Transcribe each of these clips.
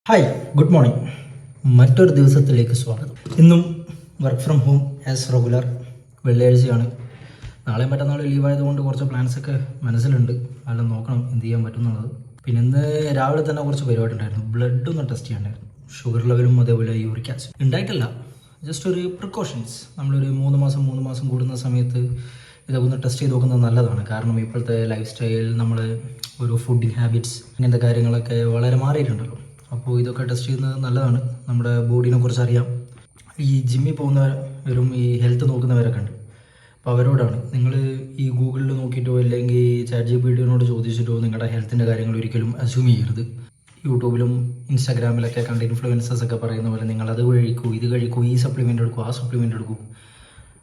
Hi, good morning. മറ്റൊരു ദിവസത്തിലേക്ക് സ്വാഗതം. ഇന്നും work from home as regular. വെള്ളിയാഴ്ചയാണ്. നാളെയും മറ്റന്നാൾ ലീവായതുകൊണ്ട് കുറച്ച് പ്ലാൻസൊക്കെ മനസ്സിലുണ്ട്. അതെല്ലാം നോക്കണം എന്ത് ചെയ്യാൻ പറ്റുന്നുള്ളത്. പിന്നെ ഇന്ന് രാവിലെ തന്നെ കുറച്ച് പരിപാടി ഉണ്ടായിരുന്നു. ബ്ലഡ് ഒന്ന് ടെസ്റ്റ് ചെയ്യണ്ടായിരുന്നു. ഷുഗർ ലെവലും അതേപോലെ യൂറിക് ആസിഡ് ഉണ്ടായിട്ടില്ല, ജസ്റ്റ് ഒരു പ്രിക്കോഷൻസ്. നമ്മളൊരു മൂന്ന് മാസം കൂടുന്ന സമയത്ത് ഇതൊക്കെ ഒന്ന് ടെസ്റ്റ് ചെയ്ത് നോക്കുന്നത് നല്ലതാണ്. കാരണം ഇപ്പോഴത്തെ ലൈഫ് സ്റ്റൈൽ, നമ്മൾ ഒരു ഫുഡിങ് ഹാബിറ്റ്സ്, ഇങ്ങനത്തെ കാര്യങ്ങളൊക്കെ വളരെ മാറിയിട്ടുണ്ടല്ലോ. അപ്പോൾ ഇതൊക്കെ ടെസ്റ്റ് ചെയ്യുന്നത് നല്ലതാണ്. നമ്മുടെ ബോഡീനെ കുറിച്ച് അറിയാം. ഈ ജിമ്മിൽ പോകുന്നവരും ഈ ഹെൽത്ത് നോക്കുന്നവരൊക്കെ ഉണ്ട്. അപ്പോൾ അവരോടാണ്, നിങ്ങൾ ഈ ഗൂഗിളിൽ നോക്കിയിട്ടോ അല്ലെങ്കിൽ ChatGPT ചോദിച്ചിട്ടോ നിങ്ങളുടെ ഹെൽത്തിൻ്റെ കാര്യങ്ങൾ ഒരിക്കലും അസ്യൂം ചെയ്യരുത്. യൂട്യൂബിലും ഇൻസ്റ്റാഗ്രാമിലൊക്കെ കണ്ട ഇൻഫ്ലുവൻസേഴ്സൊക്കെ പറയുന്ന പോലെ നിങ്ങൾ അത് കഴിക്കൂ, ഇത് കഴിക്കൂ, ഈ സപ്ലിമെൻ്റ് എടുക്കൂ, ആ സപ്ലിമെൻ്റ് എടുക്കൂ,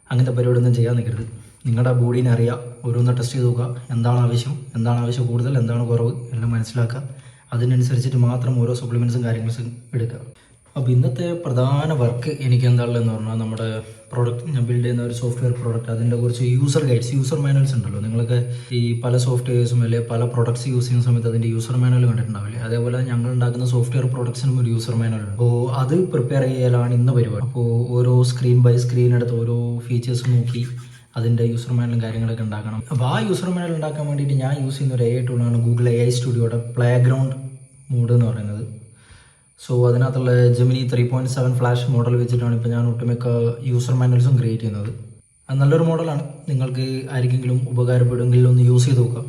അങ്ങനത്തെ പരിപാടിയൊന്നും ചെയ്യാൻ നിൽക്കരുത്. നിങ്ങളുടെ ബോഡീനെ അറിയാം. ഓരോന്ന് ടെസ്റ്റ് ചെയ്ത് നോക്കുക. എന്താണ് ആവശ്യം കൂടുതൽ, എന്താണ് കുറവ് എല്ലാം മനസ്സിലാക്കുക. അതിനനുസരിച്ചിട്ട് മാത്രം ഓരോ സപ്ലിമെൻറ്റ്സും കാര്യങ്ങളും എടുക്കുക. അപ്പോൾ ഇന്നത്തെ പ്രധാന വർക്ക് എനിക്ക് എന്താണെന്ന് പറഞ്ഞാൽ, നമ്മുടെ പ്രോഡക്റ്റ് ഞാൻ ബിൽഡ് ചെയ്യുന്ന ഒരു സോഫ്റ്റ്വെയർ പ്രോഡക്റ്റ്, അതിൻ്റെ കുറച്ച് യൂസർ ഗൈഡ്സ്, യൂസർ മാനുവൽസ് ഉണ്ടല്ലോ. നിങ്ങൾക്ക് ഈ പല സോഫ്റ്റ്വെയർസും അല്ലെങ്കിൽ പല പ്രോഡക്ട്സ് യൂസ് ചെയ്യുന്ന സമയത്ത് അതിൻ്റെ യൂസർ മാനുവൽ കണ്ടിട്ടുണ്ടാവില്ലേ? അതേപോലെ ഞങ്ങൾ ഉണ്ടാക്കുന്ന സോഫ്റ്റ്വെയർ പ്രോഡക്ട്സിനും ഒരു യൂസർ മാനുവൽ ഉണ്ട്. അപ്പോൾ അത് പ്രിപ്പയർ ചെയ്യലാണ് ഇന്ന് പരിപാടി. അപ്പോൾ ഓരോ സ്ക്രീൻ ബൈ സ്ക്രീൻ എടുത്ത് ഓരോ ഫീച്ചേഴ്സ് നോക്കി അതിൻ്റെ യൂസർ മാനുവലും കാര്യങ്ങളൊക്കെ ഉണ്ടാക്കണം. അപ്പോൾ ആ യൂസർ മാനുവൽ ഉണ്ടാക്കാൻ വേണ്ടിയിട്ട് ഞാൻ യൂസ് ചെയ്യുന്ന ഒരു AI ടൂളാണ് ഗൂഗിൾ AI സ്റ്റുഡിയോയുടെ പ്ലേഗ്രൗണ്ട് മോഡ് എന്ന് പറയുന്നത്. സോ അതിനകത്തുള്ള ജെമിനി 3.7 ഫ്ലാഷ് മോഡൽ വെച്ചിട്ടാണ് ഇപ്പോൾ ഞാൻ ഒട്ടുമിക്ക യൂസർ മാനുവൽസും ക്രിയേറ്റ് ചെയ്യുന്നത്. അത് നല്ലൊരു മോഡലാണ്. നിങ്ങൾക്ക് ആർക്കെങ്കിലും ഉപകാരപ്പെടുമെങ്കിൽ ഒന്ന് യൂസ് ചെയ്ത് നോക്കുക.